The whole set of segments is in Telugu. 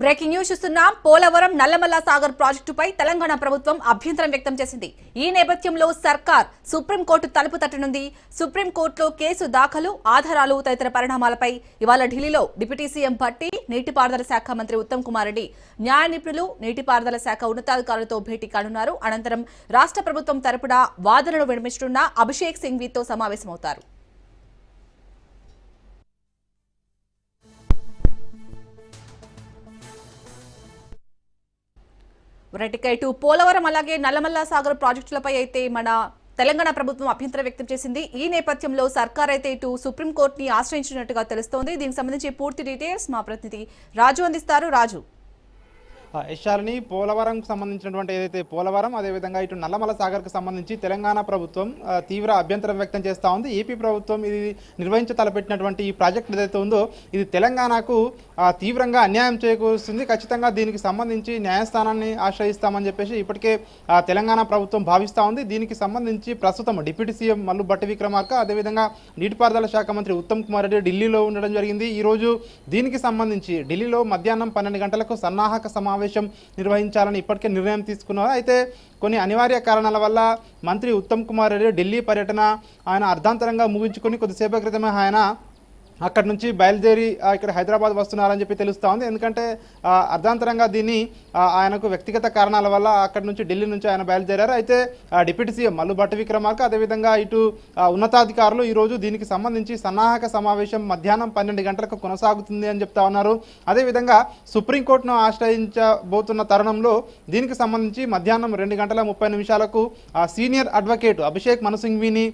బ్రేకింగ్ న్యూస్ చూస్తున్నాం. పోలవరం నల్లమల్ల సాగర్ ప్రాజెక్టుపై తెలంగాణ ప్రభుత్వం అభ్యంతరం వ్యక్తం చేసింది. ఈ నేపథ్యంలో సర్కార్ సుప్రీంకోర్టు తలుపు తట్టనుంది. సుప్రీంకోర్టులో కేసు దాఖలు, ఆధారాలు తదితర పరిణామాలపై ఇవాళ ఢిల్లీలో డిప్యూటీ సీఎం భట్టి, నీటిపారుదల శాఖ మంత్రి ఉత్తమ్ కుమార్ రెడ్డి, న్యాయ నిపుణులు, నీటిపారుదల శాఖ ఉన్నతాధికారులతో భేటీ కానున్నారు. అనంతరం రాష్ట్ర ప్రభుత్వం తరపున వాదనలు వినిపిస్తున్న అభిషేక్ సింఘ్వీతో సమావేశమవుతారు. ఇటు పోలవరం అలాగే నల్లమల్ల సాగర్ ప్రాజెక్టులపై అయితే మన తెలంగాణ ప్రభుత్వం అభ్యంతరం వ్యక్తం చేసింది. ఈ నేపథ్యంలో సర్కార్ అయితే ఇటు సుప్రీంకోర్టుని ఆశ్రయించినట్టుగా తెలుస్తోంది. దీనికి సంబంధించి పూర్తి డీటెయిల్స్ మా ప్రతినిధి రాజు అందిస్తారు. రాజు, యశాలిని, పోలవరంకు సంబంధించినటువంటి ఏదైతే పోలవరం అదేవిధంగా ఇటు నల్లమల సాగర్కు సంబంధించి తెలంగాణ ప్రభుత్వం తీవ్ర అభ్యంతరం వ్యక్తం చేస్తూ ఉంది. ఏపీ ప్రభుత్వం ఇది నిర్వహించ తలపెట్టినటువంటి ఈ ప్రాజెక్ట్ ఏదైతే ఉందో ఇది తెలంగాణకు తీవ్రంగా అన్యాయం చేకూరుస్తుంది. ఖచ్చితంగా దీనికి సంబంధించి న్యాయస్థానాన్ని ఆశ్రయిస్తామని చెప్పేసి ఇప్పటికే తెలంగాణ ప్రభుత్వం భావిస్తూ ఉంది. దీనికి సంబంధించి ప్రస్తుతం డిప్యూటీ సీఎం మల్లు భట్టి విక్రమార్క అదేవిధంగా నీటిపారుదల శాఖ మంత్రి ఉత్తమ్ కుమార్ రెడ్డి ఢిల్లీలో ఉండడం జరిగింది. ఈరోజు దీనికి సంబంధించి ఢిల్లీలో మధ్యాహ్నం 12 గంటలకు సన్నాహక సమావేశం నిర్వహించాలని ఇప్పటికే నిర్ణయం తీసుకున్నారు. అయితే కొన్ని అనివార్య కారణాల వల్ల మంత్రి ఉత్తమ్ కుమార్ రెడ్డి ఢిల్లీ పర్యటన ఆయన అర్ధాంతరంగా ముగించుకొని కొద్దిసేపటి క్రితమే ఆయన అక్కడి నుంచి బయలుదేరి ఇక్కడ హైదరాబాద్ వస్తున్నారని చెప్పి తెలుస్తూ ఉంది. ఎందుకంటే అర్ధాంతరంగా దీన్ని ఆయనకు వ్యక్తిగత కారణాల వల్ల అక్కడి నుంచి ఢిల్లీ నుంచి ఆయన బయలుదేరారు. అయితే డిప్యూటీ సీఎం మల్లు భట్టి విక్రమార్క అదేవిధంగా ఇటు ఉన్నతాధికారులు ఈరోజు దీనికి సంబంధించి సన్నాహక సమావేశం మధ్యాహ్నం 12 గంటలకు కొనసాగుతుంది అని చెప్తా ఉన్నారు. అదేవిధంగా సుప్రీంకోర్టును ఆశ్రయించబోతున్న తరుణంలో దీనికి సంబంధించి మధ్యాహ్నం 2:30 సీనియర్ అడ్వకేట్ అభిషేక్ మను సింఘ్వీని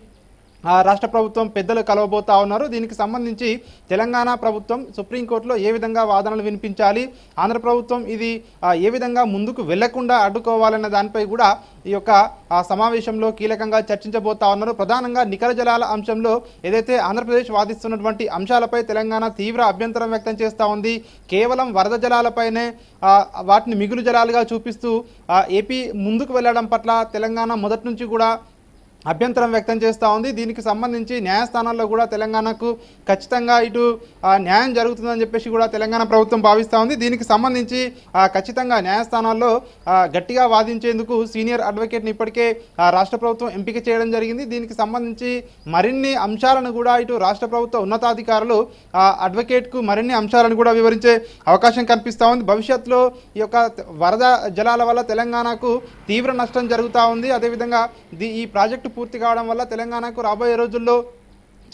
రాష్ట్ర ప్రభుత్వం పెద్దలు కలవబోతా ఉన్నారు. దీనికి సంబంధించి తెలంగాణ ప్రభుత్వం సుప్రీంకోర్టులో ఏ విధంగా వాదనలు వినిపించాలి, ఆంధ్ర ప్రభుత్వం ఇది ఏ విధంగా ముందుకు వెళ్లకుండా అడ్డుకోవాలన్న దానిపై కూడా ఈ యొక్క సమావేశంలో కీలకంగా చర్చించబోతా ఉన్నారు. ప్రధానంగా నికర జలాల అంశంలో ఏదైతే ఆంధ్రప్రదేశ్ వాదిస్తున్నటువంటి అంశాలపై తెలంగాణ తీవ్ర అభ్యంతరం వ్యక్తం చేస్తూ ఉంది. కేవలం వరద జలాలపైనే వాటిని మిగులు జలాలుగా చూపిస్తూ ఏపీ ముందుకు వెళ్లడం పట్ల తెలంగాణ మొదటి నుంచి కూడా అభ్యంతరం వ్యక్తం చేస్తూ ఉంది. దీనికి సంబంధించి న్యాయస్థానాల్లో కూడా తెలంగాణకు ఖచ్చితంగా ఇటు న్యాయం జరుగుతుందని చెప్పేసి కూడా తెలంగాణ ప్రభుత్వం భావిస్తూ ఉంది. దీనికి సంబంధించి ఖచ్చితంగా న్యాయస్థానాల్లో గట్టిగా వాదించేందుకు సీనియర్ అడ్వకేట్ని ఇప్పటికే రాష్ట్ర ప్రభుత్వం ఎంపిక చేయడం జరిగింది. దీనికి సంబంధించి మరిన్ని అంశాలను కూడా ఇటు రాష్ట్ర ప్రభుత్వ ఉన్నతాధికారులు అడ్వకేట్కు మరిన్ని అంశాలను కూడా వివరించే అవకాశం కనిపిస్తూ ఉంది. భవిష్యత్తులో ఈ యొక్క వరద జలాల వల్ల తెలంగాణకు తీవ్ర నష్టం జరుగుతూ ఉంది. అదేవిధంగా ఈ ప్రాజెక్టు పూర్తి కావడం వల్ల తెలంగాణకు రాబోయే రోజుల్లో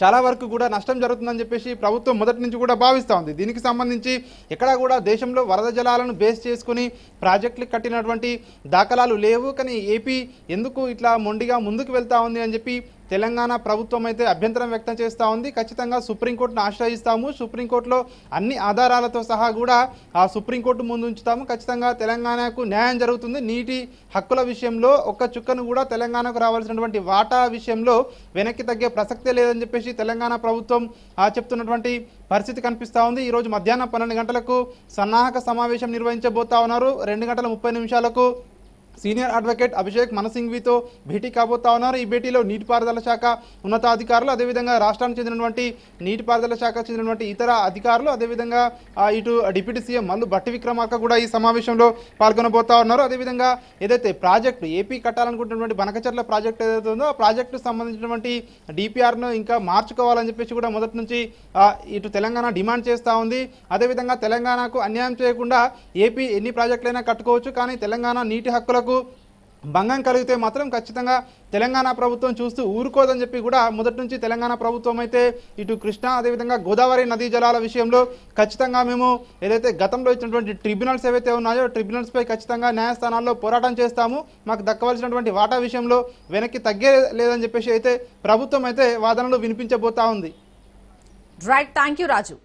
చాలా వరకు కూడా నష్టం జరుగుతుందని చెప్పేసి ప్రభుత్వం మొదటి నుంచి కూడా భావిస్తూ ఉంది. దీనికి సంబంధించి ఎక్కడా కూడా దేశంలో వరద జలాలను బేస్ చేసుకుని ప్రాజెక్టులు కట్టినటువంటి దాఖలాలు లేవు. కానీ ఏపీ ఎందుకు ఇట్లా మొండిగా ముందుకు వెళ్తా ఉంది అని చెప్పి తెలంగాణ ప్రభుత్వం అయితే అభ్యంతరం వ్యక్తం చేస్తూ ఉంది. ఖచ్చితంగా సుప్రీంకోర్టును ఆశ్రయిస్తాము, సుప్రీంకోర్టులో అన్ని ఆధారాలతో సహా కూడా సుప్రీంకోర్టు ముందు ఉంచుతాము, ఖచ్చితంగా తెలంగాణకు న్యాయం జరుగుతుంది. నీటి హక్కుల విషయంలో ఒక్క చుక్కను కూడా తెలంగాణకు రావాల్సినటువంటి వాటా విషయంలో వెనక్కి తగ్గే ప్రసక్తే లేదని చెప్పేసి తెలంగాణ ప్రభుత్వం చెప్తున్నటువంటి పరిస్థితి కనిపిస్తూ ఉంది. ఈరోజు మధ్యాహ్నం 12 గంటలకు సన్నాహక సమావేశం నిర్వహించబోతా ఉన్నారు. 2:30 సీనియర్ అడ్వకేట్ అభిషేక్ మను సింఘ్వీతో భేటీ కాబోతా ఉన్నారు. ఈ భేటీలో నీటిపారుదల శాఖ ఉన్నతాధికారులు అదేవిధంగా రాష్ట్రానికి చెందినటువంటి నీటిపారుదల శాఖకు చెందినటువంటి ఇతర అధికారులు అదేవిధంగా ఇటు డిప్యూటీ సీఎం మల్లు భట్టి విక్రమార్క కూడా ఈ సమావేశంలో పాల్గొనబోతా ఉన్నారు. అదేవిధంగా ఏదైతే ప్రాజెక్టు ఏపీ కట్టాలనుకుంటున్నటువంటి బనకచర్ల ప్రాజెక్టు ఏదైతే ఉందో ఆ ప్రాజెక్టుకు సంబంధించినటువంటి డిపిఆర్ను ఇంకా మార్చుకోవాలని చెప్పేసి కూడా మొదటి నుంచి ఇటు తెలంగాణ డిమాండ్ చేస్తూ ఉంది. అదేవిధంగా తెలంగాణకు అన్యాయం చేయకుండా ఏపీ ఎన్ని ప్రాజెక్టులైనా కట్టుకోవచ్చు, కానీ తెలంగాణ నీటి హక్కులకు భంగం కలిగితే మాత్రం ఖచ్చితంగా తెలంగాణ ప్రభుత్వం చూస్తూ ఊరుకోదని చెప్పి కూడా మొదటి నుంచి తెలంగాణ ప్రభుత్వం అయితే ఇటు కృష్ణా అదేవిధంగా గోదావరి నదీ జలాల విషయంలో ఖచ్చితంగా మేము ఏదైతే గతంలో ఇచ్చినటువంటి ట్రిబ్యునల్స్ ఏవైతే ఉన్నాయో ట్రిబ్యునల్స్పై ఖచ్చితంగా న్యాయస్థానాల్లో పోరాటం చేస్తాము, మాకు దక్కవలసినటువంటి వాటా విషయంలో వెనక్కి తగ్గే లేదని చెప్పేసి అయితే ప్రభుత్వం అయితే వాదనలు వినిపించబోతా ఉంది. Right, thank you Raju.